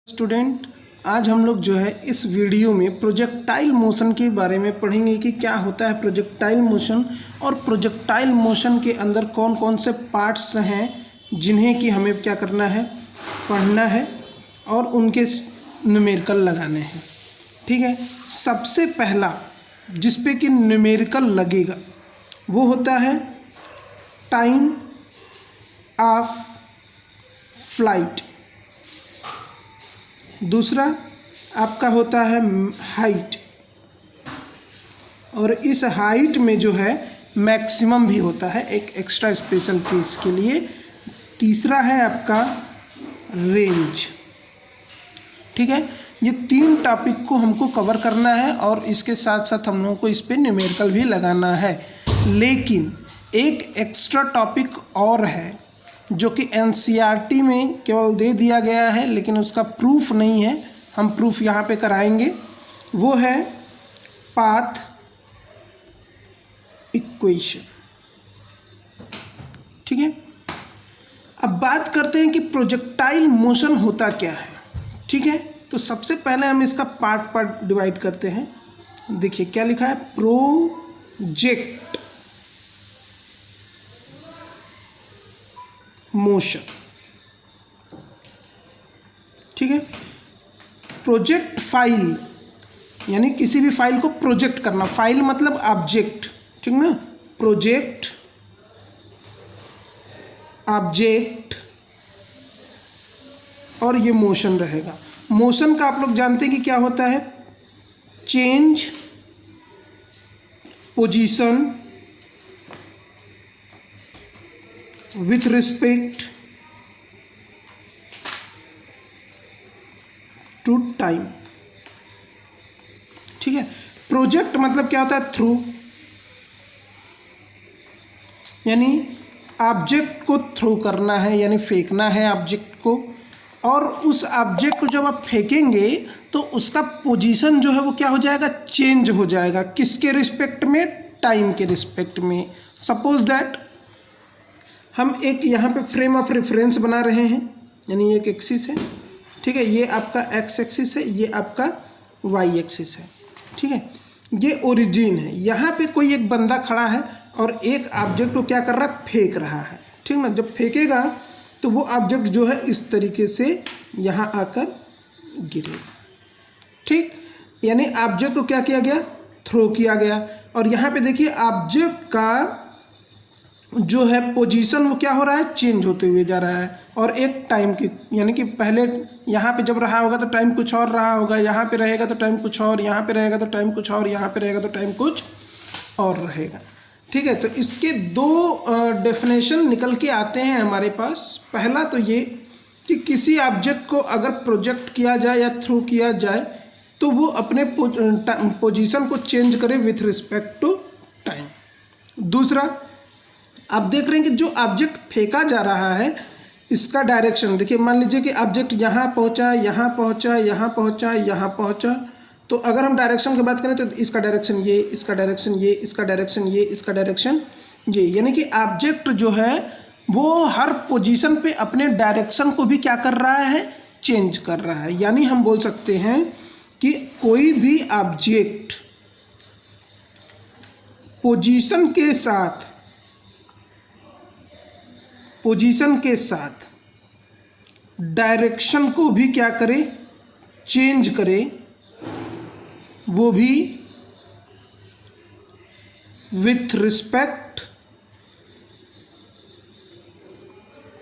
Student, आज हम लोग जो है इस वीडियो में प्रोजेक्टाइल मोशन के बारे में पढ़ेंगे कि क्या होता है प्रोजेक्टाइल मोशन और प्रोजेक्टाइल मोशन के अंदर कौन कौन से पार्ट्स हैं जिन्हें कि हमें क्या करना है, पढ़ना है और उनके न्यूमेरिकल लगाने हैं। ठीक है, सबसे पहला जिस पे कि न्यूमेरिकल लगेगा वो होता है टाइम ऑफ फ्लाइट। दूसरा आपका होता है हाइट, और इस हाइट में जो है मैक्सिमम भी होता है एक एक्स्ट्रा स्पेशल केस के लिए। तीसरा है आपका रेंज। ठीक है, ये तीन टॉपिक को हमको कवर करना है और इसके साथ साथ हम लोगों को इस पे न्यूमेरिकल भी लगाना है। लेकिन एक एक्स्ट्रा टॉपिक और है जो कि एनसीईआरटी में केवल दे दिया गया है लेकिन उसका प्रूफ नहीं है, हम प्रूफ यहाँ पे कराएंगे। वो है पाथ इक्वेशन। ठीक है, अब बात करते हैं कि प्रोजेक्टाइल मोशन होता क्या है। ठीक है, तो सबसे पहले हम इसका पार्ट पार्ट डिवाइड करते हैं। देखिए क्या लिखा है, प्रोजेक्ट मोशन। ठीक है, प्रोजेक्ट फाइल यानी किसी भी फाइल को प्रोजेक्ट करना। फाइल मतलब ऑब्जेक्ट, ठीक ना, प्रोजेक्ट ऑब्जेक्ट और ये मोशन रहेगा। मोशन का आप लोग जानते हैं कि क्या होता है, change position with respect to time। ठीक है, प्रोजेक्ट मतलब क्या होता है, थ्रू, यानी ऑब्जेक्ट को थ्रो करना है यानी फेंकना है ऑब्जेक्ट को, और उस ऑब्जेक्ट को जब आप फेंकेंगे तो उसका पोजीशन जो है वो क्या हो जाएगा, चेंज हो जाएगा। किसके रिस्पेक्ट में, टाइम के रिस्पेक्ट में। सपोज दैट हम एक यहाँ पे फ्रेम ऑफ रेफरेंस बना रहे हैं, यानी एक एक्सिस है। ठीक है, ये आपका एक्स एक्सिस है, ये आपका वाई एक्सिस है। ठीक है, ये ओरिजिन है। यहाँ पे कोई एक बंदा खड़ा है और एक ऑब्जेक्ट को क्या कर रहा है, फेंक रहा है। ठीक ना, जब फेंकेगा तो वो ऑब्जेक्ट जो है इस तरीके से यहाँ आकर गिरेगा। ठीक, यानी ऑब्जेक्ट को क्या किया गया, थ्रो किया गया। और यहाँ पे देखिए ऑब्जेक्ट का जो है पोजीशन वो क्या हो रहा है, चेंज होते हुए जा रहा है। और एक टाइम की, यानी कि पहले यहाँ पे जब रहा होगा तो टाइम कुछ और रहा होगा, यहाँ पे रहेगा तो टाइम कुछ और, यहाँ पे रहेगा तो टाइम कुछ और, यहाँ पे रहेगा तो टाइम कुछ और रहेगा। ठीक है, तो इसके दो डेफिनेशन निकल के आते हैं हमारे पास। पहला तो ये कि किसी ऑब्जेक्ट को अगर प्रोजेक्ट किया जाए या थ्रो किया जाए तो वो अपने पोजीशन को चेंज करे विथ रिस्पेक्ट टू टाइम। दूसरा, आप देख रहे हैं कि जो ऑब्जेक्ट फेंका जा रहा है इसका डायरेक्शन देखिए, मान लीजिए कि ऑब्जेक्ट यहाँ पहुँचा, यहाँ पहुँचा, यहाँ पहुँचा, यहाँ पहुँचा, तो अगर हम डायरेक्शन की बात करें तो इसका डायरेक्शन ये, इसका डायरेक्शन ये, इसका डायरेक्शन ये, इसका डायरेक्शन ये। यानी कि ऑब्जेक्ट जो है वो हर पोजीशन पे अपने डायरेक्शन को भी क्या कर रहा है, चेंज कर रहा है। यानी हम बोल सकते हैं कि कोई भी ऑब्जेक्ट पोजीशन के साथ डायरेक्शन को भी क्या करे, चेंज करे, वो भी विथ रिस्पेक्ट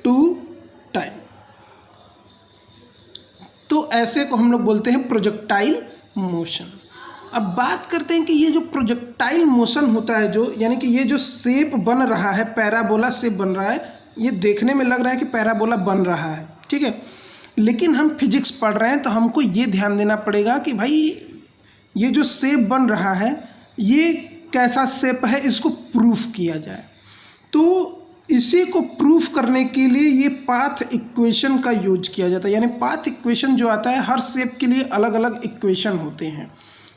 टू टाइम। तो ऐसे को हम लोग बोलते हैं प्रोजेक्टाइल मोशन। अब बात करते हैं कि ये जो प्रोजेक्टाइल मोशन होता है, जो यानी कि ये जो शेप बन रहा है, पैराबोला शेप बन रहा है, ये देखने में लग रहा है कि पैराबोला बन रहा है। ठीक है, लेकिन हम फिजिक्स पढ़ रहे हैं तो हमको ये ध्यान देना पड़ेगा कि भाई ये जो शेप बन रहा है ये कैसा शेप है, इसको प्रूफ किया जाए। तो इसी को प्रूफ करने के लिए ये पाथ इक्वेशन का यूज किया जाता है। यानी पाथ इक्वेशन जो आता है, हर शेप के लिए अलग अलग इक्वेशन होते हैं।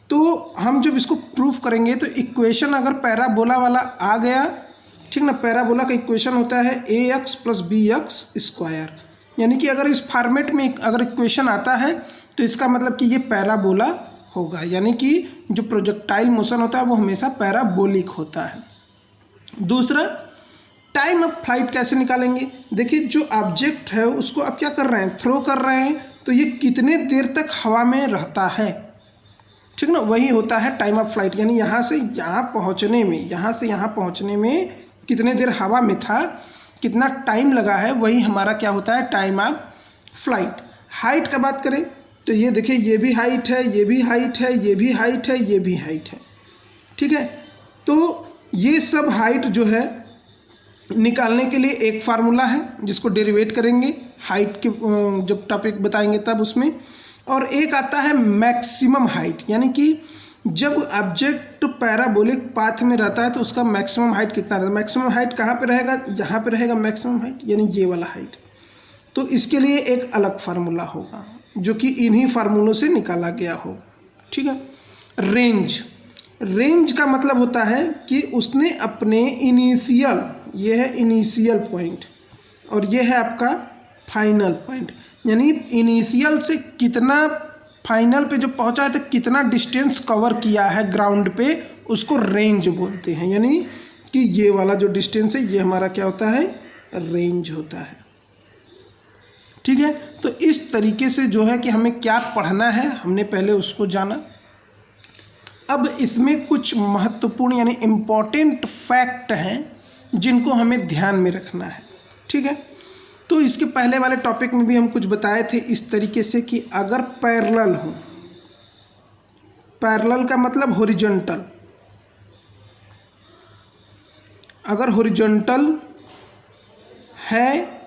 तो हम जब इसको प्रूफ करेंगे तो इक्वेशन अगर पैराबोला वाला आ गया, ठीक ना, पैराबोला का इक्वेशन होता है ax + bx²। यानी कि अगर इस फॉर्मेट में अगर इक्वेशन आता है तो इसका मतलब कि ये पैराबोला होगा, यानी कि जो प्रोजेक्टाइल मोशन होता है वो हमेशा पैराबोलिक होता है। दूसरा, टाइम ऑफ फ्लाइट कैसे निकालेंगे? देखिए, जो ऑब्जेक्ट है उसको आप क्या कर रहे हैं, थ्रो कर रहे हैं, तो ये कितने देर तक हवा में रहता है, ठीक ना, वही होता है टाइम ऑफ फ्लाइट। यानी यहाँ से यहाँ पहुँचने में, यहाँ से यहाँ पहुँचने में कितने देर हवा में था, कितना टाइम लगा है, वही हमारा क्या होता है, टाइम ऑफ फ्लाइट। हाइट का बात करें तो ये देखिए, ये भी हाइट है, ये भी हाइट है, ये भी हाइट है, ये भी हाइट है, ठीक है। तो ये सब हाइट जो है निकालने के लिए एक फार्मूला है जिसको डेरिवेट करेंगे हाइट के जब टॉपिक बताएंगे तब उसमें। और एक आता है मैक्सिमम हाइट, यानी कि जब ऑब्जेक्ट पैराबोलिक पाथ में रहता है तो उसका मैक्सिमम हाइट कितना रहता है। मैक्सिमम हाइट कहाँ पे रहेगा, यहाँ पे रहेगा मैक्सिमम हाइट, यानी ये वाला हाइट। तो इसके लिए एक अलग फार्मूला होगा जो कि इन्हीं फार्मूलों से निकाला गया हो, ठीक है। रेंज, रेंज का मतलब होता है कि उसने अपने इनिशियल, ये है इनिशियल पॉइंट और ये है आपका फाइनल पॉइंट, यानी इनिशियल से कितना फाइनल पे जब पहुंचा है तो कितना डिस्टेंस कवर किया है ग्राउंड पे, उसको रेंज बोलते हैं। यानी कि ये वाला जो डिस्टेंस है ये हमारा क्या होता है, रेंज होता है, ठीक है। तो इस तरीके से जो है कि हमें क्या पढ़ना है हमने पहले उसको जाना। अब इसमें कुछ महत्वपूर्ण यानी इम्पॉर्टेंट फैक्ट हैं जिनको हमें ध्यान में रखना है, ठीक है। तो इसके पहले वाले टॉपिक में भी हम कुछ बताए थे इस तरीके से कि अगर पैरेलल हो, पैरेलल का मतलब हॉरिजॉन्टल, अगर हॉरिजॉन्टल है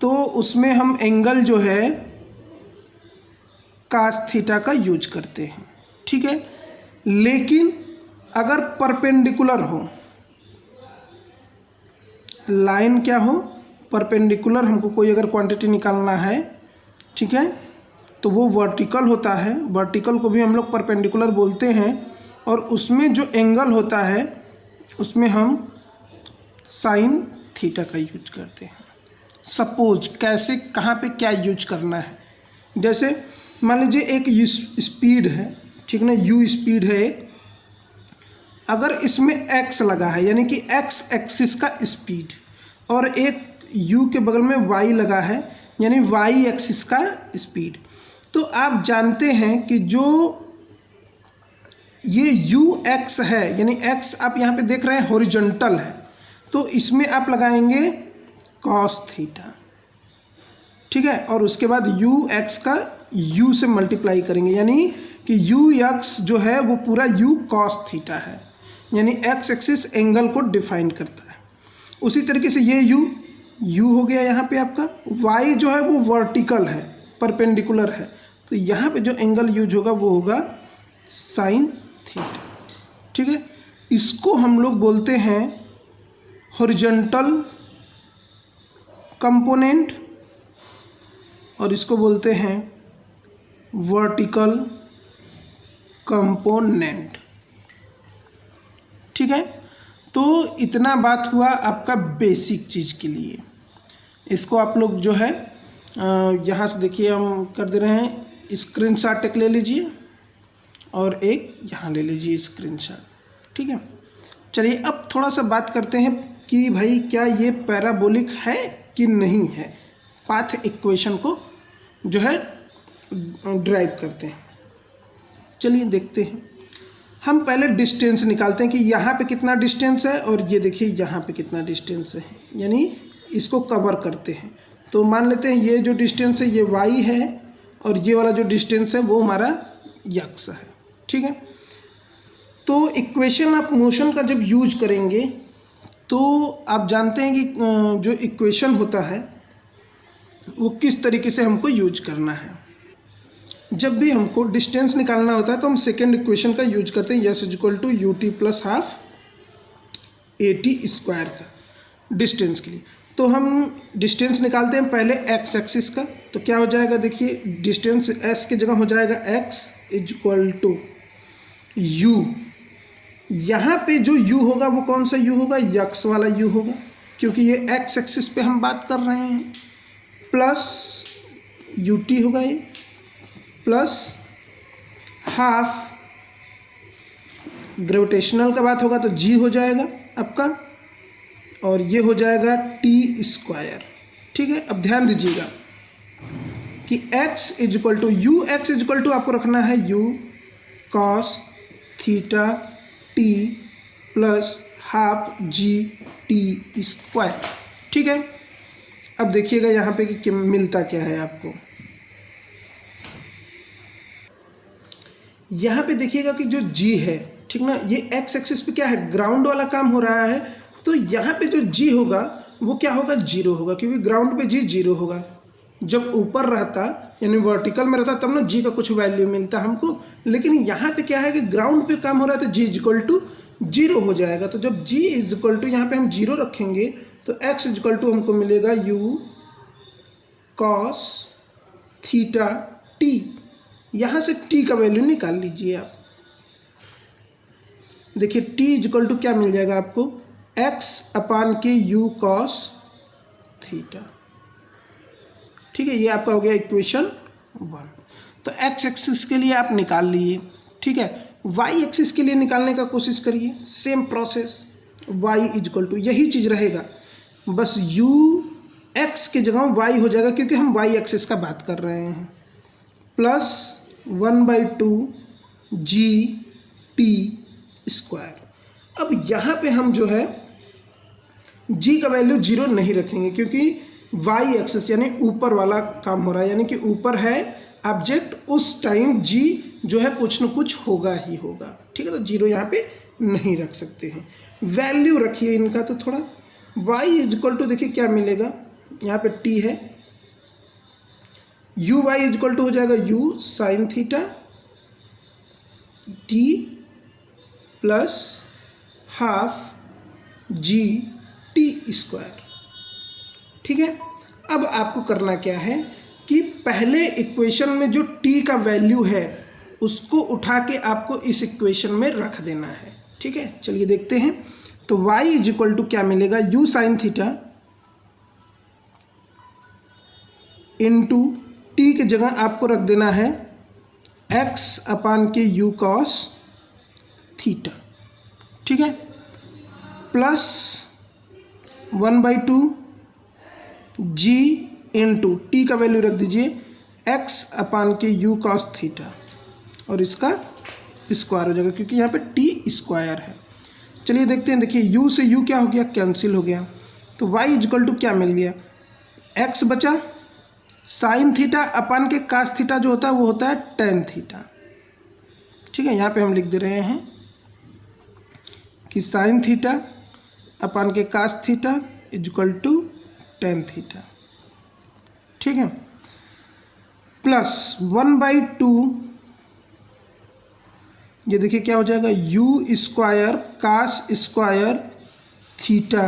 तो उसमें हम एंगल जो है कास थीटा का यूज करते हैं, ठीक है। लेकिन अगर परपेंडिकुलर हो, लाइन क्या हो, परपेंडिकुलर, हमको कोई अगर क्वांटिटी निकालना है, ठीक है, तो वो वर्टिकल होता है, वर्टिकल को भी हम लोग परपेंडिकुलर बोलते हैं, और उसमें जो एंगल होता है उसमें हम साइन थीटा का यूज करते हैं। सपोज कैसे, कहाँ पे क्या यूज करना है, जैसे मान लीजिए एक स्पीड है, ठीक ना, यू स्पीड है एक, अगर इसमें एक्स लगा है यानी कि एक्स एक्सिस का स्पीड, और एक यू के बगल में वाई लगा है यानी वाई एक्सिस का स्पीड, तो आप जानते हैं कि जो ये यू एक्स है यानी एक्स आप यहाँ पे देख रहे हैं हॉरिजॉन्टल है, तो इसमें आप लगाएंगे कॉस थीटा, ठीक है, और उसके बाद यू एक्स का यू से मल्टीप्लाई करेंगे, यानी कि यू एक्स जो है वो पूरा यू कॉस थीटा है, यानी एक्स एक्सिस एंगल को डिफाइन करता है। उसी तरीके से ये यू हो गया यहाँ पे आपका, वाई जो है वो वर्टिकल है, परपेंडिकुलर है, तो यहाँ पे जो एंगल यूज होगा वो होगा साइन थीटा, ठीक है। इसको हम लोग बोलते हैं हॉरिजॉन्टल कंपोनेंट और इसको बोलते हैं वर्टिकल कंपोनेंट, ठीक है। तो इतना बात हुआ आपका बेसिक चीज़ के लिए। इसको आप लोग जो है यहाँ से देखिए हम कर दे रहे हैं, स्क्रीनशॉट एक ले लीजिए और एक यहाँ ले लीजिए स्क्रीनशॉट, ठीक है। चलिए अब थोड़ा सा बात करते हैं कि भाई क्या ये पैराबोलिक है कि नहीं है, पाथ इक्वेशन को जो है ड्राइव करते हैं। चलिए देखते हैं, हम पहले डिस्टेंस निकालते हैं कि यहाँ पे कितना डिस्टेंस है और ये देखिए यहाँ पे कितना डिस्टेंस है, यानी इसको कवर करते हैं। तो मान लेते हैं ये जो डिस्टेंस है ये y है और ये वाला जो डिस्टेंस है वो हमारा x है, ठीक है। तो इक्वेशन ऑफ मोशन का जब यूज करेंगे तो आप जानते हैं कि जो इक्वेशन होता है वो किस तरीके से हमको यूज करना है। जब भी हमको डिस्टेंस निकालना होता है तो हम सेकेंड इक्वेशन का यूज करते हैं, s equal to u t plus half a t square का डिस्टेंस के लिए। तो हम डिस्टेंस निकालते हैं पहले एक्स एक्सिस का, तो क्या हो जाएगा देखिए, डिस्टेंस एस की जगह हो जाएगा एक्स इक्वल टू यू। यहाँ पे जो u होगा वो कौन सा u होगा, यक्स वाला u होगा, क्योंकि ये एक्स एक्सिस पे हम बात कर रहे हैं, प्लस ut होगा ये, प्लस हाफ ग्रेविटेशनल का बात होगा तो g हो जाएगा आपका, और ये हो जाएगा t स्क्वायर। ठीक है, अब ध्यान दीजिएगा कि x is equal to u, x is equal to आपको रखना है u cos theta t plus half g t square. ठीक है, अब देखिएगा यहाँ पे कि मिलता क्या है आपको। यहाँ पे देखिएगा कि जो g है, ठीक ना, ये x एक्सिस पे क्या है, ग्राउंड वाला काम हो रहा है, तो यहाँ पे जो g होगा वो क्या होगा, 0 होगा, क्योंकि ग्राउंड पे g 0 होगा। जब ऊपर रहता यानी वर्टिकल में रहता तब ना g का कुछ वैल्यू मिलता हमको, लेकिन यहाँ पे क्या है कि ग्राउंड पे काम हो रहा है तो g इजक्वल टू 0 हो जाएगा। तो जब g इजक्वल टू यहाँ पे हम 0 रखेंगे तो x इजक्वल टू हमको मिलेगा u cos थीटा t। यहाँ से t का वैल्यू निकाल लीजिए आप। देखिए t इजक्वल टू क्या मिल जाएगा आपको, x अपान के u cos थीटा। ठीक है, ये आपका हो गया इक्वेशन 1। तो x एक्सिस के लिए आप निकाल लिए। ठीक है, y एक्सिस के लिए निकालने का कोशिश करिए, same process, y is equal to यही चीज़ रहेगा, बस u x के जगह y हो जाएगा क्योंकि हम y एक्सिस का बात कर रहे हैं, प्लस 1/2 g t स्क्वायर। अब यहाँ पे हम जो है g का वैल्यू 0 नहीं रखेंगे क्योंकि y एक्सिस यानी ऊपर वाला काम हो रहा है, यानी कि ऊपर है ऑब्जेक्ट, उस टाइम g जो है कुछ न कुछ होगा ही होगा। ठीक है, तो 0 यहाँ पे नहीं रख सकते हैं। वैल्यू रखिए इनका, तो थोड़ा y इजक्वल टू देखिए क्या मिलेगा, यहाँ पे t है, u y इजक्वल टू हो जाएगा u sine theta t plus half g t square. ठीक है, अब आपको करना क्या है कि पहले इक्वेशन में जो t का वैल्यू है उसको उठा के आपको इस इक्वेशन में रख देना है। ठीक है, चलिए देखते हैं। तो y इजक्वल टू क्या मिलेगा, u sine theta into t की जगह आपको रख देना है x अपान के u cos थीटा। ठीक है, प्लस 1/2 g इंटू टी का वैल्यू रख दीजिए x अपान के u cos थीटा, और इसका स्क्वायर हो जाएगा क्योंकि यहाँ पे t स्क्वायर है। चलिए देखते हैं, देखिए u से u क्या हो गया, कैंसिल हो गया, तो y इजक्वल टू क्या मिल गया, x बचा, साइन थीटा अपान के कास थीटा जो होता है वो होता है टेन थीटा। ठीक है, यहाँ पे हम लिख दे रहे हैं कि साइन थीटा अपान के cos theta is equal to tan theta. ठीक है, प्लस 1/2 ये देखिए क्या हो जाएगा, u square cos square theta,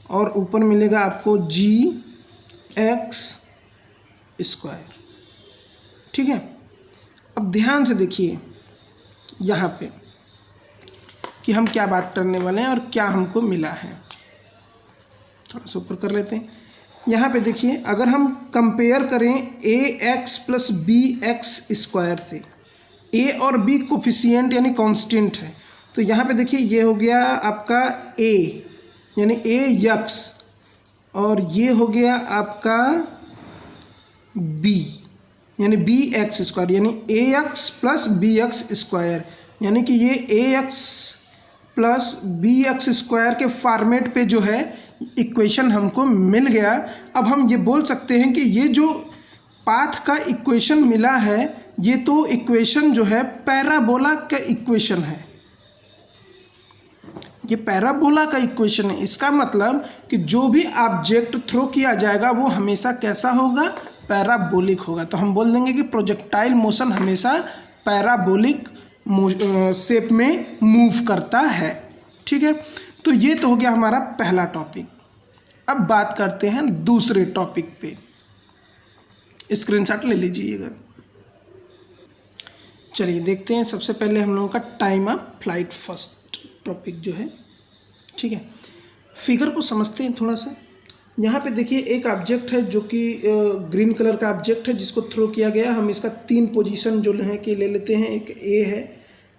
और ऊपर मिलेगा आपको g x स्क्वायर। ठीक है, अब ध्यान से देखिए यहाँ पे कि हम क्या बात करने वाले हैं और क्या हमको मिला है। थोड़ा सा ऊपर कर लेते हैं। यहाँ पे देखिए, अगर हम कंपेयर करें ax plus b x square से, a और b कोफिशिएंट यानी कांस्टेंट है, तो यहाँ पे देखिए ये हो गया आपका a यानी ax, और ये हो गया आपका b यानी bx स्क्वायर, यानी ax प्लस bx स्क्वायर, यानी कि ये ax प्लस bx स्क्वायर के फॉर्मेट पे जो है इक्वेशन हमको मिल गया। अब हम ये बोल सकते हैं कि ये जो पाथ का इक्वेशन मिला है ये तो इक्वेशन जो है पैराबोला का इक्वेशन है, ये पैराबोला का इक्वेशन है। इसका मतलब कि जो भी ऑब्जेक्ट थ्रो किया जाएगा वो हमेशा कैसा होगा, पैराबोलिक होगा। तो हम बोल देंगे कि प्रोजेक्टाइल मोशन हमेशा पैराबोलिक शेप में मूव करता है। ठीक है, तो ये तो हो गया हमारा पहला टॉपिक। अब बात करते हैं दूसरे टॉपिक पे, स्क्रीनशॉट ले लीजिएगा। चलिए देखते हैं, सबसे पहले हम लोगों का time of flight first topic जो है। ठीक है, फिगर को समझते हैं थोड़ा सा। यहाँ पे देखिए एक ऑब्जेक्ट है जो कि ग्रीन कलर का ऑब्जेक्ट है जिसको थ्रो किया गया। हम इसका 3 पोजीशन जो है कि ले लेते हैं, एक ए है,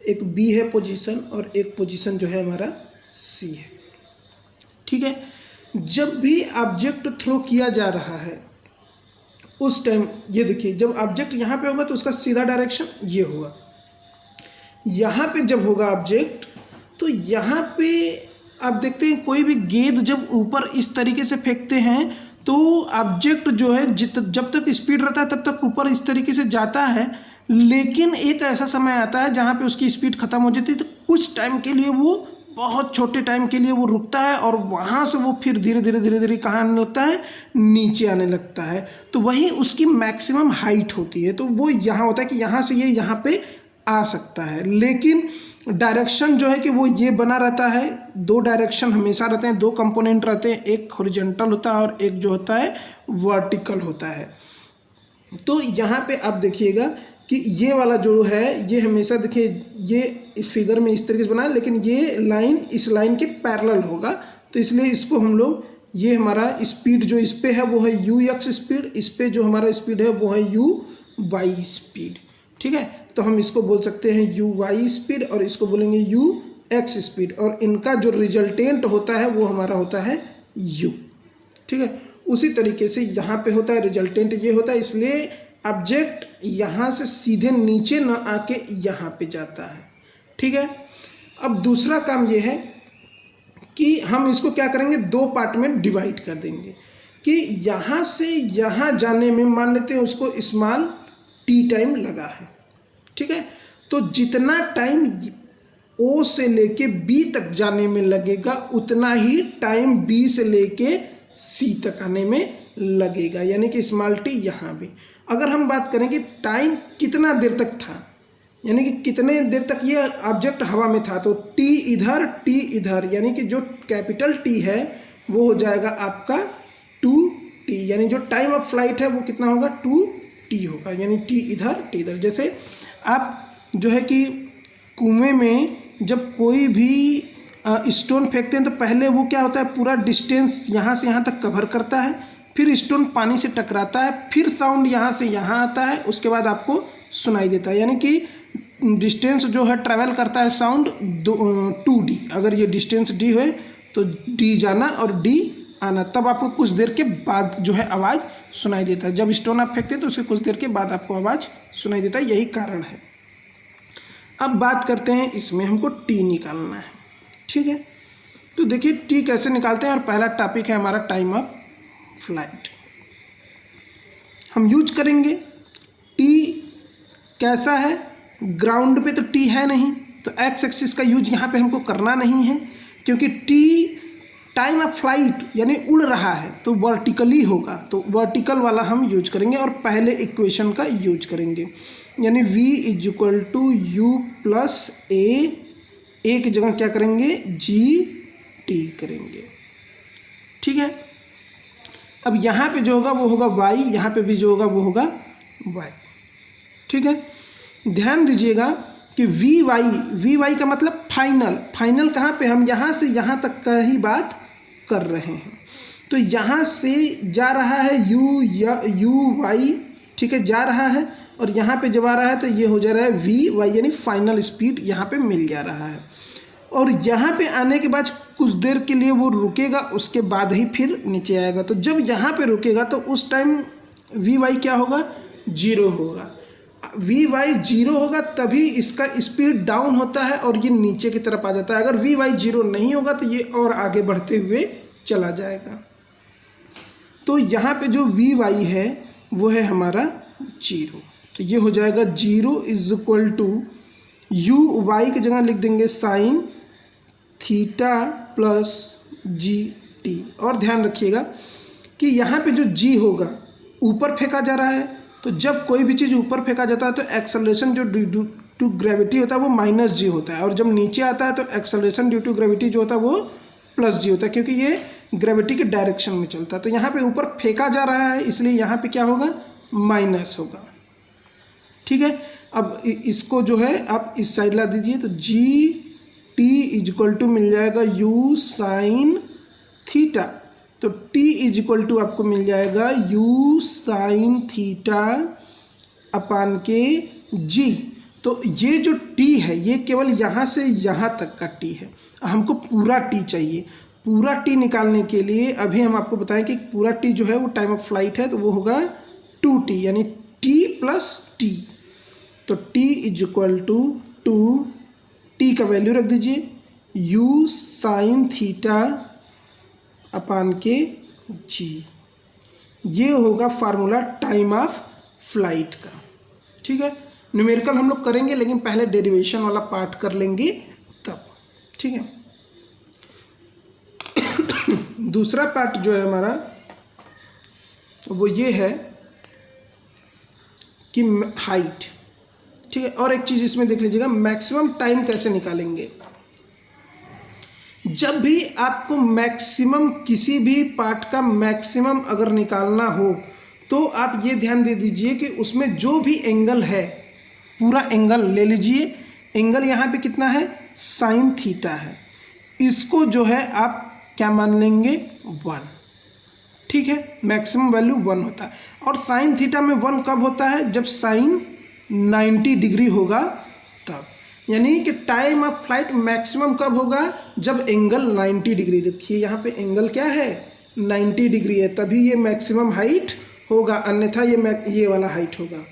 एक बी है पोजीशन, और एक पोजीशन जो है हमारा सी है। ठीक है, जब भी ऑब्जेक्ट थ्रो किया जा रहा है उस टाइम ये देखिए, जब ऑब्जेक्ट यहाँ पे होगा तो उसका सीधा डायरेक्शन ये होगा। यहाँ पे जब होगा ऑब्जेक्ट तो यहाँ पे आप देखते हैं कोई भी गेंद जब ऊपर इस तरीके से फेंकते हैं तो ऑब्जेक्ट जो है जब तक स्पीड रहता है तब तक ऊपर इस तरीके से जाता है, लेकिन एक ऐसा समय आता है जहाँ पे उसकी स्पीड ख़त्म हो जाती है, तो कुछ टाइम के लिए वो, बहुत छोटे टाइम के लिए वो रुकता है और वहाँ से वो फिर धीरे धीरे कहाँ आने लगता है, नीचे आने लगता है। तो वही उसकी मैक्सिमम हाइट होती है। तो वो यहाँ होता है कि यहाँ से ये यहाँ पे आ सकता है, लेकिन डायरेक्शन जो है कि वो ये बना रहता है। 2 डायरेक्शन हमेशा रहते हैं, 2 कंपोनेंट रहते हैं, एक हॉरिजॉन्टल होता है और एक जो होता है वर्टिकल होता है। तो यहाँ पे आप देखिएगा कि ये वाला जो है ये हमेशा देखिए ये फिगर में इस तरीके से बना है, लेकिन ये लाइन इस लाइन के पैरेलल होगा, तो इसलिए इसको हम लोग, ये हमारा स्पीड जो इस पे है वो है यू एक्स स्पीड, इस पे जो हमारा स्पीड है वो है यू वाई स्पीड। ठीक है, तो हम इसको बोल सकते हैं यू वाई स्पीड और इसको बोलेंगे यू एक्स स्पीड, और इनका जो रिजल्टेंट होता है वो हमारा होता है यू। ठीक है, उसी तरीके से यहाँ पे होता है रिजल्टेंट ये होता है, इसलिए ऑब्जेक्ट यहाँ से सीधे नीचे न आके यहाँ पे जाता है। ठीक है, अब दूसरा काम ये है कि हम इसको क्या करेंगे, 2 पार्ट में डिवाइड कर देंगे कि यहाँ से यहाँ जाने में मान लेते हैं उसको स्मॉल टी टाइम लगा है। ठीक है, तो जितना टाइम ओ से लेके बी तक जाने में लगेगा उतना ही टाइम बी से लेके सी तक आने में लगेगा, यानी कि स्मॉल टी यहाँ भी। अगर हम बात करें कि टाइम कितना देर तक था, यानी कि कितने देर तक ये ऑब्जेक्ट हवा में था, तो टी इधर टी इधर, यानी कि जो कैपिटल टी है वो हो जाएगा आपका 2t, यानी जो टाइम ऑफ फ्लाइट है वो कितना होगा 2t होगा, यानी टी इधर टी इधर। जैसे आप जो है कि कुएं में जब कोई भी स्टोन फेंकते हैं तो पहले वो क्या होता है, पूरा डिस्टेंस यहाँ से यहाँ तक कवर करता है, फिर स्टोन पानी से टकराता है, फिर साउंड यहाँ से यहाँ आता है, उसके बाद आपको सुनाई देता है, यानी कि डिस्टेंस जो है ट्रैवल करता है साउंड 2d। अगर ये डिस्टेंस d है तो d जाना और d आना, तब आपको कुछ देर के बाद जो है आवाज़ सुनाई देता है। जब स्टोन आप फेंकते हैं तो उसके कुछ देर के बाद आपको आवाज़ सुनाई देता है, यही कारण है। अब बात करते हैं इसमें हमको t निकालना है। ठीक है, तो देखिए t कैसे निकालते हैं, और पहला टॉपिक है हमारा टाइम ऑफ फ्लाइट। हम यूज करेंगे t कैसा है, ग्राउंड पे तो t है नहीं, तो एक्स एक्सिस का यूज यहाँ पे हमको करना नहीं है, क्योंकि t टाइम ऑफ फ्लाइट यानी उड़ रहा है तो वर्टिकली होगा, तो वर्टिकल वाला हम यूज करेंगे और पहले इक्वेशन का यूज करेंगे, यानी v equal to u plus a की जगह क्या करेंगे जी टी करेंगे। ठीक है, अब यहाँ पे जो होगा वो होगा y, यहाँ पे भी जो होगा वो होगा y। ठीक है, ध्यान दीजिएगा कि वी वाई का मतलब फाइनल कहाँ पे, हम यहाँ से यहाँ तक का ही बात कर रहे हैं। तो यहाँ से जा रहा है यू वाई, ठीक है, जा रहा है, और यहाँ पे जब आ रहा है तो ये हो जा रहा है वी वाई, यानी फाइनल स्पीड यहाँ पे मिल जा रहा है। और यहाँ पे आने के बाद कुछ देर के लिए वो रुकेगा, उसके बाद ही फिर नीचे आएगा। तो जब यहाँ पे रुकेगा तो उस टाइम वी वाई क्या होगा, 0 होगा। वी वाई 0 होगा तभी इसका स्पीड डाउन होता है और ये नीचे की तरफ आ जाता है। अगर वी वाई 0 नहीं होगा तो ये और आगे बढ़ते हुए चला जाएगा। तो यहाँ पे जो वी वाई है वो है हमारा 0, तो ये हो जाएगा 0 is equal to u y की जगह लिख देंगे sine theta plus g t. और ध्यान रखिएगा कि यहाँ पे जो जी होगा ऊपर फेंका जा रहा है, तो जब कोई भी चीज़ ऊपर फेंका जाता है तो एक्सेलरेशन जो ड्यू टू ग्रेविटी होता है वो माइनस जी होता है, और जब नीचे आता है तो एक्सेलरेशन ड्यू टू ग्रेविटी जो होता है वो प्लस जी होता है, क्योंकि ये ग्रेविटी के डायरेक्शन में चलता है। तो यहाँ पे ऊपर फेंका जा रहा है इसलिए यहाँ पे क्या होगा, माइनस होगा। ठीक है, अब इसको जो है आप इस साइड ला दीजिए तो जी टी इक्वल टू मिल जाएगा यू साइन थीटा। तो t इज इक्वल टू आपको मिल जाएगा u साइन थीटा अपान के g। तो ये जो t है ये केवल यहाँ से यहाँ तक का t है, हमको पूरा t चाहिए। पूरा t निकालने के लिए अभी हम आपको बताएं कि पूरा t जो है वो टाइम ऑफ फ्लाइट है, तो वो होगा 2t यानी t प्लस t। तो t is equal to 2t का वैल्यू रख दीजिए u साइन थीटा अपान के g। ये होगा फार्मूला टाइम ऑफ फ्लाइट का। ठीक है, न्यूमेरिकल हम लोग करेंगे लेकिन पहले डेरिवेशन वाला पार्ट कर लेंगे तब। ठीक है, दूसरा पार्ट जो है हमारा वो ये है कि हाइट। ठीक है, और एक चीज़ इसमें देख लीजिएगा, मैक्सिमम टाइम कैसे निकालेंगे। जब भी आपको मैक्सिमम किसी भी पार्ट का मैक्सिमम अगर निकालना हो तो आप ये ध्यान दे दीजिए कि उसमें जो भी एंगल है पूरा एंगल ले लीजिए। एंगल यहाँ पे कितना है, साइन थीटा है, इसको जो है आप क्या मान लेंगे, 1। ठीक है, मैक्सिमम वैल्यू 1 होता है। और साइन थीटा में 1 कब होता है, जब साइन 90 डिग्री होगा तब। यानी कि टाइम ऑफ फ्लाइट मैक्सिमम कब होगा, जब एंगल 90 डिग्री, देखिए यहाँ पे एंगल क्या है 90 डिग्री है, तभी ये मैक्सिमम हाइट होगा, अन्यथा ये वाला हाइट होगा।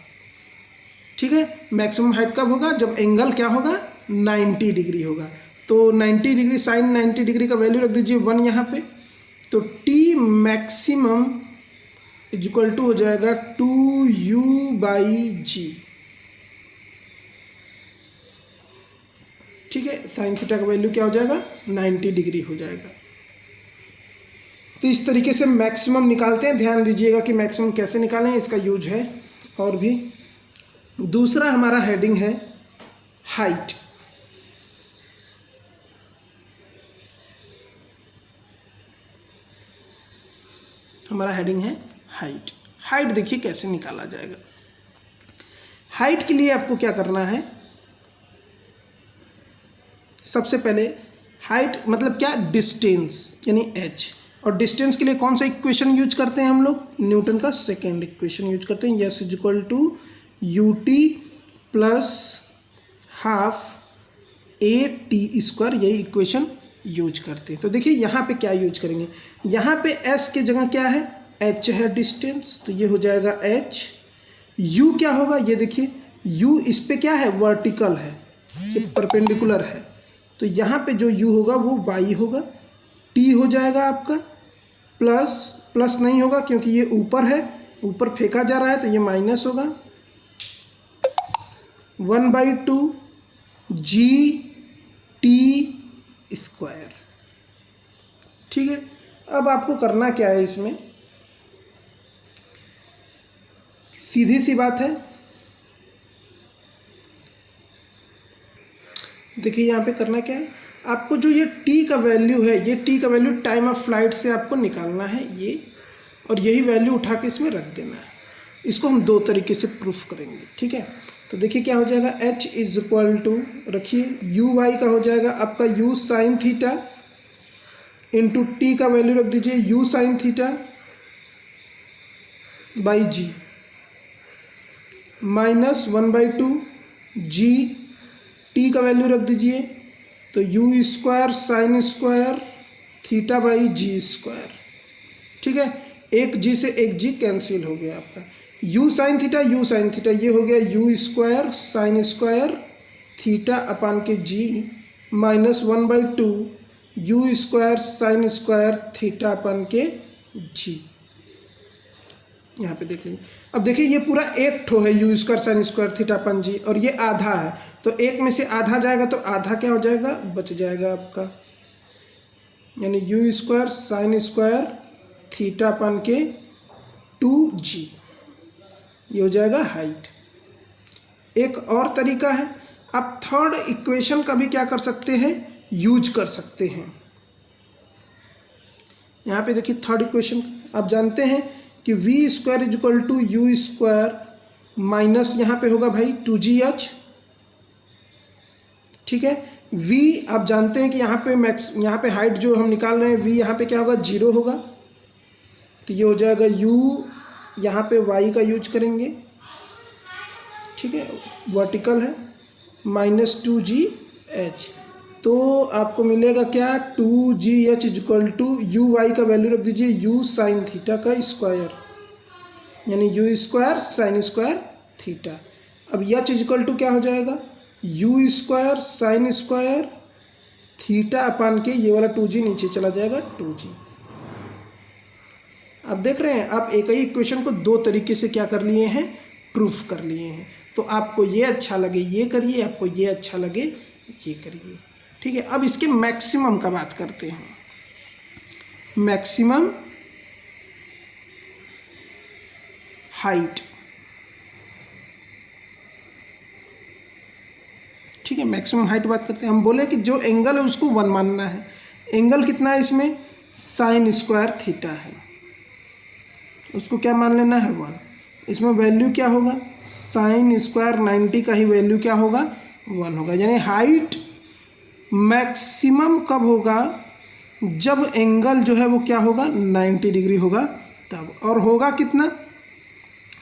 ठीक है, मैक्सिमम हाइट कब होगा, जब एंगल क्या होगा 90 डिग्री होगा। तो 90 डिग्री साइन 90 डिग्री का वैल्यू रख दीजिए 1 यहाँ पे। तो t maximum is equal to हो जाएगा 2u/g। ठीक है, साइन थीटा का वैल्यू क्या हो जाएगा 90 डिग्री हो जाएगा। तो इस तरीके से मैक्सिमम निकालते हैं। ध्यान दीजिएगा कि मैक्सिमम कैसे निकालें, इसका यूज है और भी। दूसरा हमारा हेडिंग है हाइट। हमारा हेडिंग है हाइट। हाइट देखिए कैसे निकाला जाएगा। हाइट के लिए आपको क्या करना है, सबसे पहले हाइट मतलब क्या, डिस्टेंस यानी h। और डिस्टेंस के लिए कौन सा इक्वेशन यूज करते हैं हम लोग, न्यूटन का सेकेंड इक्वेशन यूज करते हैं, s is equal to ut plus half at², यही इक्वेशन यूज करते हैं। तो देखिए यहाँ पे क्या यूज करेंगे, यहाँ पे s की जगह क्या है, h है डिस्टेंस, तो ये हो जाएगा h। u क्या होगा, ये देखिए u इस पे क्या है, वर्टिकल है, ये परपेंडिकुलर है, तो यहाँ पे जो u होगा वो y होगा। t हो जाएगा आपका प्लस नहीं होगा क्योंकि ये ऊपर है, ऊपर फेंका जा रहा है, तो ये माइनस होगा 1/2 g/t²। ठीक है, अब आपको करना क्या है, इसमें सीधी सी बात है। देखिए यहाँ पे करना क्या है, आपको जो ये t का वैल्यू है, ये t का वैल्यू टाइम ऑफ फ्लाइट से आपको निकालना है ये, और यही वैल्यू उठा के इसमें रख देना है। इसको हम दो तरीके से प्रूफ करेंगे। ठीक है, तो देखिए क्या हो जाएगा, h इज इक्वल टू रखिए u/y का हो जाएगा आपका u sine theta into t का वैल्यू रख दीजिए u sine theta by g minus 1/2 g t का वैल्यू रख दीजिए, तो u² sign square theta by g²। ठीक है, एक g से एक g कैंसिल हो गया आपका, u साइन थीटा ये हो गया u² sign square theta upon के g minus 1/2 u² sign square theta upon के g। यहाँ पे देख लीजिए, अब देखिए ये पूरा एक ठो है u² साइन स्क्वायर थीटा अपन g, और ये आधा है, तो एक में से आधा जाएगा तो आधा क्या हो जाएगा, बच जाएगा आपका, यानी u² साइन स्क्वायर थीटा अपन के 2g, ये हो जाएगा हाइट। एक और तरीका है, आप थर्ड इक्वेशन का भी क्या कर सकते हैं, यूज कर सकते हैं। यहाँ पे देखिए थर्ड इक्वेशन आप जानते हैं कि v² is equal to u² minus यहाँ पे होगा भाई 2gh। ठीक है, v आप जानते हैं कि यहाँ पे हाइट जो हम निकाल रहे हैं v यहाँ पे क्या होगा, 0 होगा, तो ये हो जाएगा u, यहाँ पे y का यूज करेंगे, ठीक है, वर्टिकल है, -2gh, तो आपको मिलेगा क्या, 2gh equal to u y का वैल्यू रख दीजिए u साइन थीटा का स्क्वायर, यानी u square sine square theta. अब h इक्वल टू क्या हो जाएगा, u square sine square theta upon के ये वाला 2g नीचे चला जाएगा 2g। अब देख रहे हैं आप एक ही इक्वेशन को दो तरीके से क्या कर लिए हैं, प्रूफ कर लिए हैं। तो आपको ये अच्छा लगे ये करिए, आपको ये अच्छा लगे ये करिए, ठीक है। अब इसके मैक्सिमम का बात करते हैं। मैक्सिमम हाइट, ठीक है, मैक्सिमम हाइट बात करते हैं। हम बोले कि जो एंगल है उसको 1 मानना है। एंगल कितना है इसमें, साइन स्क्वायर थीटा है, उसको क्या मान लेना है 1। इसमें वैल्यू क्या होगा, साइन स्क्वायर 90 का ही वैल्यू क्या होगा 1 होगा। यानी हाइट मैक्सिमम कब होगा, जब एंगल जो है वो क्या होगा 90 डिग्री होगा तब। और होगा कितना,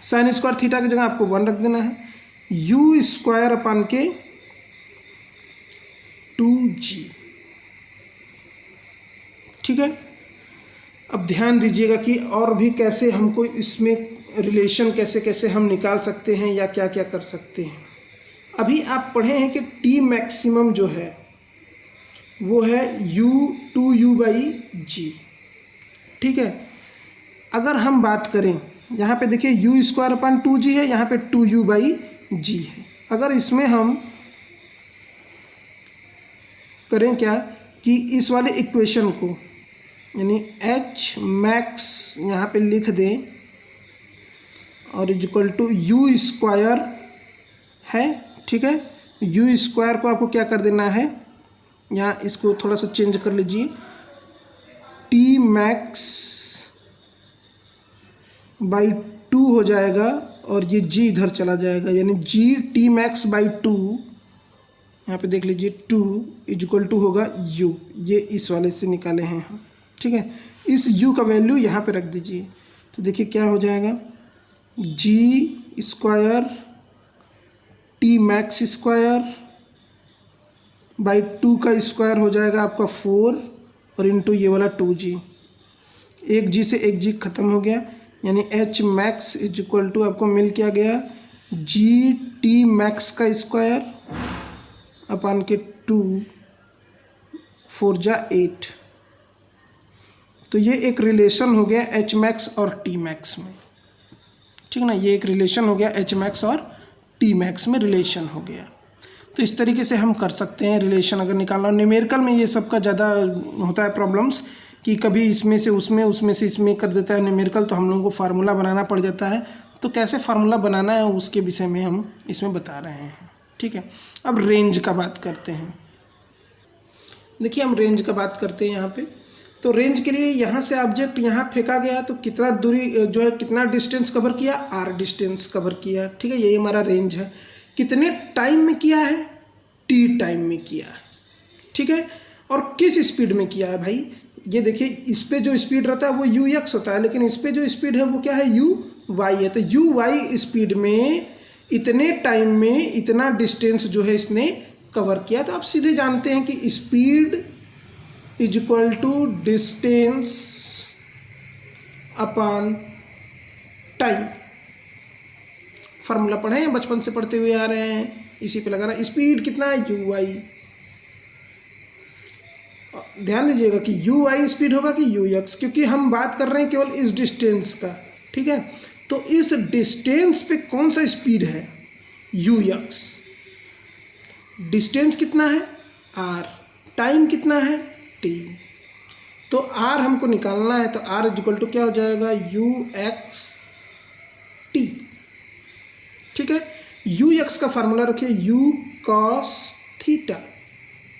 साइन स्क्वायर थीटा की जगह आपको 1 रख देना है, यू स्क्वायर अपान के 2g, ठीक है। अब ध्यान दीजिएगा कि और भी कैसे हमको इसमें रिलेशन कैसे कैसे हम निकाल सकते हैं या क्या क्या कर सकते हैं। अभी आप पढ़े हैं कि टी मैक्सिमम जो है वो है u/g, ठीक है। अगर हम बात करें यहाँ पे देखिए u स्क्वायर अपान 2g है, यहाँ पे 2u/g है। अगर इसमें हम करें क्या कि इस वाले इक्वेशन को यानी h मैक्स यहाँ पे लिख दें और इक्वल टू यू स्क्वायर है, ठीक है। यू स्क्वायर को आपको क्या कर देना है, यहाँ इसको थोड़ा सा चेंज कर लीजिए, टी मैक्स बाई 2 हो जाएगा और ये g इधर चला जाएगा, यानी g टी मैक्स बाई 2, यहाँ पे देख लीजिए 2 इक्वल टू होगा u, ये इस वाले से निकाले हैं हम, ठीक है। इस u का वैल्यू यहाँ पे रख दीजिए, तो देखिए क्या हो जाएगा, g square T max square by 2 का स्क्वायर हो जाएगा आपका 4 और इंटू ये वाला 2g, एक g से एक g खत्म हो गया, यानी h max is equal to आपको मिल क्या गया, g टी मैक्स का स्क्वायर अपान के 2, 4 जा 8। तो ये एक रिलेशन हो गया एच मैक्स और टी मैक्स में, ठीक है ना। ये एक रिलेशन हो गया एच मैक्स और टी मैक्स में रिलेशन हो गया। तो इस तरीके से हम कर सकते हैं रिलेशन अगर निकालना। न्यूमेरिकल में ये सबका ज़्यादा होता है प्रॉब्लम्स कि कभी इसमें से उसमें, उसमें से इसमें कर देता है न्यूमेरिकल, तो हम लोगों को फार्मूला बनाना पड़ जाता है। तो कैसे फार्मूला बनाना है उसके विषय में हम इसमें बता रहे हैं, ठीक है। अब रेंज का बात करते हैं। देखिए हम रेंज का बात करते हैं यहाँ पे। तो रेंज के लिए यहाँ से ऑब्जेक्ट यहाँ फेंका गया तो कितना दूरी जो है, कितना डिस्टेंस कवर किया, r डिस्टेंस कवर किया, ठीक है। यही हमारा रेंज है। कितने टाइम में किया है, t टाइम में किया है, ठीक है। और किस स्पीड में किया है भाई, ये देखिए इस पे जो स्पीड रहता है वो ux होता है, लेकिन इस पे जो स्पीड है वो क्या है, uy है। तो uy स्पीड में इतने टाइम में इतना डिस्टेंस जो है इसने कवर किया। तो आप सीधे जानते हैं कि speed is equal to distance upon time. Formula पढ़े हैं, बचपन से पढ़ते हुए आ रहे हैं, इसी पे लगा रहा है। स्पीड कितना है, uy। ध्यान दीजिएगा कि uy स्पीड होगा कि ux, क्योंकि हम बात कर रहे हैं केवल इस डिस्टेंस का, ठीक है। तो इस डिस्टेंस पे कौन सा स्पीड है, ux। डिस्टेंस कितना है, r। टाइम कितना है, t। तो r हमको निकालना है, तो r इक्वल टू क्या हो जाएगा, ux t, ठीक है। ux का फार्मूला रखिए u cos theta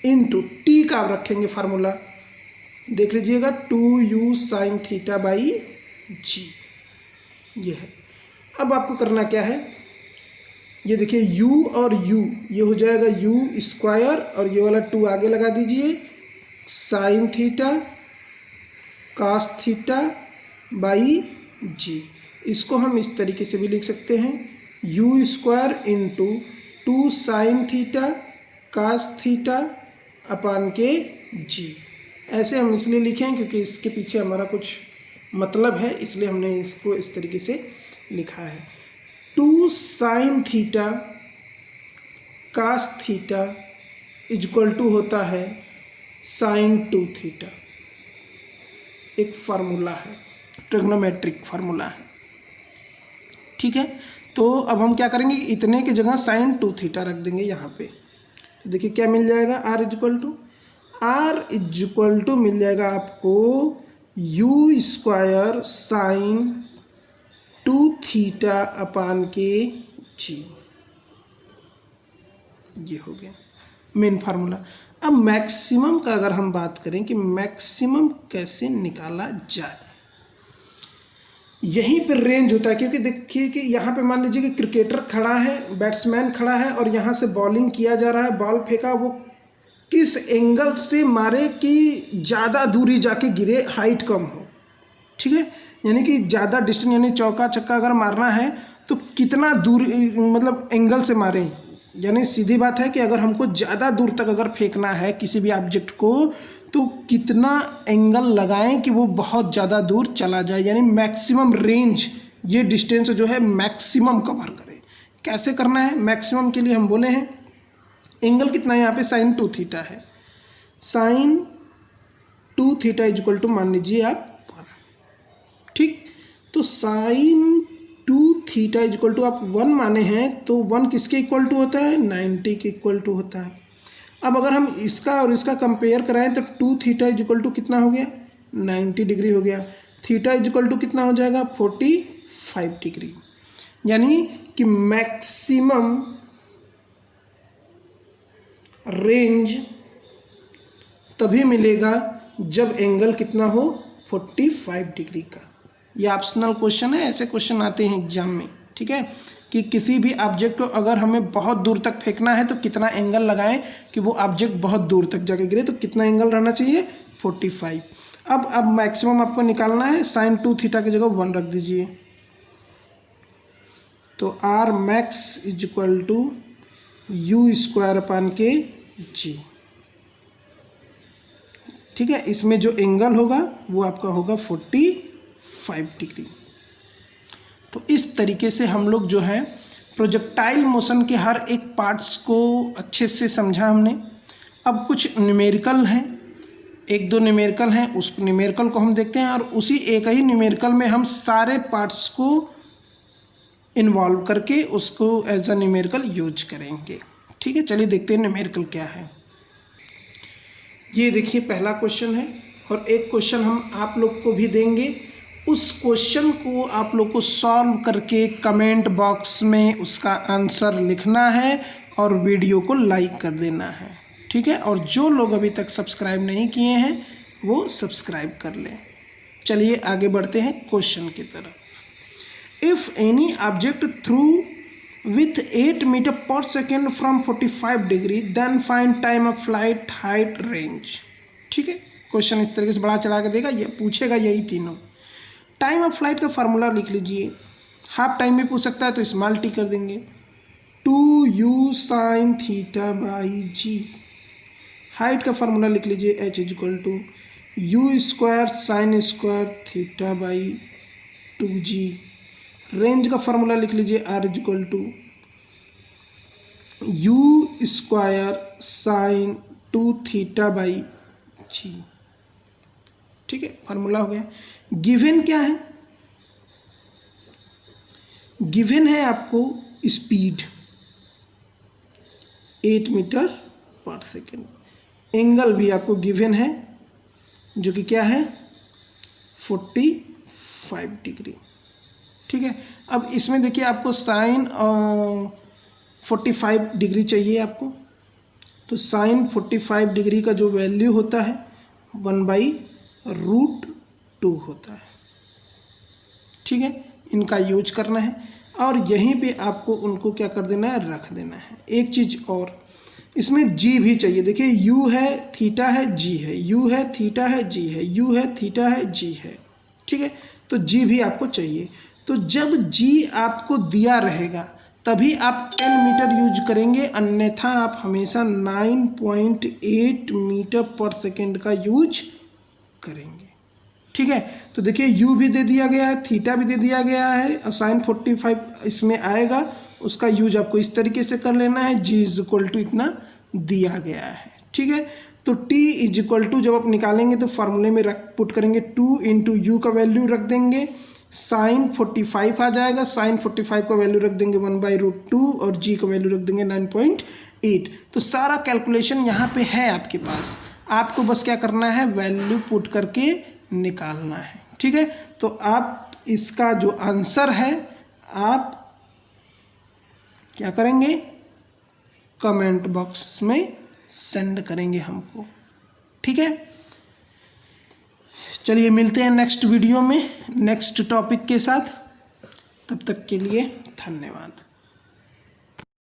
into T का आप रखेंगे फार्मूला, देख लीजिएगा 2u sin theta by g, ये है। अब आपको करना क्या है, ये देखिए u और u, ये हो जाएगा u स्क्वायर और ये वाला 2 आगे लगा दीजिए, sine theta cos theta by जी। इसको हम इस तरीके से भी लिख सकते हैं, you square into 2 sine theta cos theta upon के जी। ऐसे हम इसलिए लिखे हैं क्योंकि इसके पीछे हमारा कुछ मतलब है, इसलिए हमने इसको इस तरीके से लिखा है। 2 sine theta cos theta equal to होता है साइन 2 थीटा। एक फार्मूला है, ट्रिग्नोमेट्रिक फार्मूला है, ठीक है। तो अब हम क्या करेंगे, इतने की जगह साइन 2 थीटा रख देंगे यहाँ पे। तो देखिए क्या मिल जाएगा, आर इक्वल टू मिल जाएगा आपको you square sine 2 theta upon के जी। ये हो गया मेन फार्मूला। अब मैक्सिमम का अगर हम बात करें कि मैक्सिमम कैसे निकाला जाए, यहीं पर रेंज होता है। क्योंकि देखिए कि यहाँ पे मान लीजिए कि क्रिकेटर खड़ा है, बैट्समैन खड़ा है और यहाँ से बॉलिंग किया जा रहा है, बॉल फेंका, वो किस एंगल से मारे कि ज़्यादा दूरी जाके गिरे, हाइट कम हो, ठीक है। यानी कि ज़्यादा डिस्टेंस, यानी चौका छक्का अगर मारना है तो कितना दूर, मतलब एंगल से मारें। यानी सीधी बात है कि अगर हमको ज़्यादा दूर तक अगर फेंकना है किसी भी ऑब्जेक्ट को, तो कितना एंगल लगाएं कि वो बहुत ज़्यादा दूर चला जाए, यानी मैक्सिमम रेंज, ये डिस्टेंस जो है मैक्सिमम कवर करे। कैसे करना है मैक्सिमम के लिए, हम बोले हैं एंगल कितना है यहाँ पे, साइन 2 थीटा है। साइन 2 थीटा इक्वल टू मान लीजिए आप 1, ठीक। तो साइन 2 थीटा इक्वल टू आप 1 माने हैं, तो 1 किसके इक्वल टू होता है, 90 के इक्वल टू होता है। अब अगर हम इसका और इसका कंपेयर कराएं तो 2 थीटा इक्वल टू कितना हो गया, 90 डिग्री हो गया। थीटा इक्वल टू कितना हो जाएगा, 45 डिग्री। यानी कि मैक्सिमम रेंज तभी मिलेगा जब एंगल कितना हो, 45 डिग्री का। ये ऑप्शनल क्वेश्चन है, ऐसे क्वेश्चन आते हैं एग्जाम में, ठीक है। कि किसी भी ऑब्जेक्ट को अगर हमें बहुत दूर तक फेंकना है तो कितना एंगल लगाएं कि वो ऑब्जेक्ट बहुत दूर तक जाके गिरे, तो कितना एंगल रहना चाहिए, 45। अब मैक्सिमम आपको निकालना है, साइन 2 थीटा की जगह 1 रख दीजिए। तो R max is equal to u square upon के जी, ठीक है। इसमें जो एंगल होगा वो आपका होगा 45 डिग्री। तो इस तरीके से हम लोग जो है प्रोजेक्टाइल मोशन के हर एक पार्ट्स को अच्छे से समझा हमने। अब कुछ न्यूमेरिकल हैं, 1-2 न्यूमेरिकल हैं, उस न्यूमेरिकल को हम देखते हैं और उसी एक ही न्यूमेरिकल में हम सारे पार्ट्स को इन्वॉल्व करके उसको एज अ न्यूमेरिकल यूज करेंगे, ठीक है। चलिए देखते हैं न्यूमेरिकल क्या है। ये देखिए पहला क्वेश्चन है और एक क्वेश्चन हम आप लोग को भी देंगे। उस क्वेश्चन को आप लोग को सॉल्व करके कमेंट बॉक्स में उसका आंसर लिखना है और वीडियो को लाइक कर देना है, ठीक है। और जो लोग अभी तक सब्सक्राइब नहीं किए हैं वो सब्सक्राइब कर लें। चलिए आगे बढ़ते हैं क्वेश्चन की तरफ। If any object through with 8 metre per second from 45 degree then find time of flight, height, range, ठीक है। क्वेश्चन इस तरीके से बढ़ा चढ़ा के देगा, ये पूछेगा यही तीनों। टाइम ऑफ फ्लाइट का फार्मूला लिख लीजिए, हाफ टाइम में पूछ सकता है तो स्मॉल टी कर देंगे, 2u sine theta by g. Height का फार्मूला लिख लीजिए, h is equal to u square sine square theta by 2g। Range का फार्मूला लिख लीजिए, r is equal to u square sine 2 theta by g, ठीक है। फार्मूला हो गया। गिवन क्या है, गिवन है आपको speed 8 metre per second, angle भी आपको गिवन है जो कि क्या है 45 डिग्री, ठीक है। अब इसमें देखिए आपको साइन 45 डिग्री चाहिए आपको, तो साइन 45 डिग्री का जो वैल्यू होता है 1/√2 होता है, ठीक है। इनका यूज करना है और यहीं पे आपको उनको क्या कर देना है, रख देना है। एक चीज़ और, इसमें जी भी चाहिए। देखिए यू है, थीटा है, जी है, यू है, थीटा है, जी है, यू है, थीटा है, जी है, ठीक है। तो जी भी आपको चाहिए। तो जब जी आपको दिया रहेगा तभी आप 10 मीटर यूज करेंगे, अन्यथा आप हमेशा 9.8 मीटर पर सेकेंड का यूज करेंगे। ठीक है, तो देखिए u भी दे दिया गया है, थीटा भी दे दिया गया है, साइन 45 इसमें आएगा, उसका यूज आपको इस तरीके से कर लेना है। g इज इक्वल टू इतना दिया गया है। ठीक है, तो t इज इक्वल टू जब आप निकालेंगे तो फार्मूले में पुट करेंगे 2 इंटू यू का वैल्यू रख देंगे, साइन 45 आ जाएगा, साइन 45 का वैल्यू रख देंगे 1/√2 और g का वैल्यू रख देंगे 9.8। तो सारा कैलकुलेशन यहाँ पे है आपके पास, आपको बस क्या करना है, वैल्यू पुट करके निकालना है। ठीक है, तो आप इसका जो आंसर है आप क्या करेंगे, कमेंट बॉक्स में सेंड करेंगे हमको। ठीक है, चलिए मिलते हैं नेक्स्ट वीडियो में नेक्स्ट टॉपिक के साथ, तब तक के लिए धन्यवाद।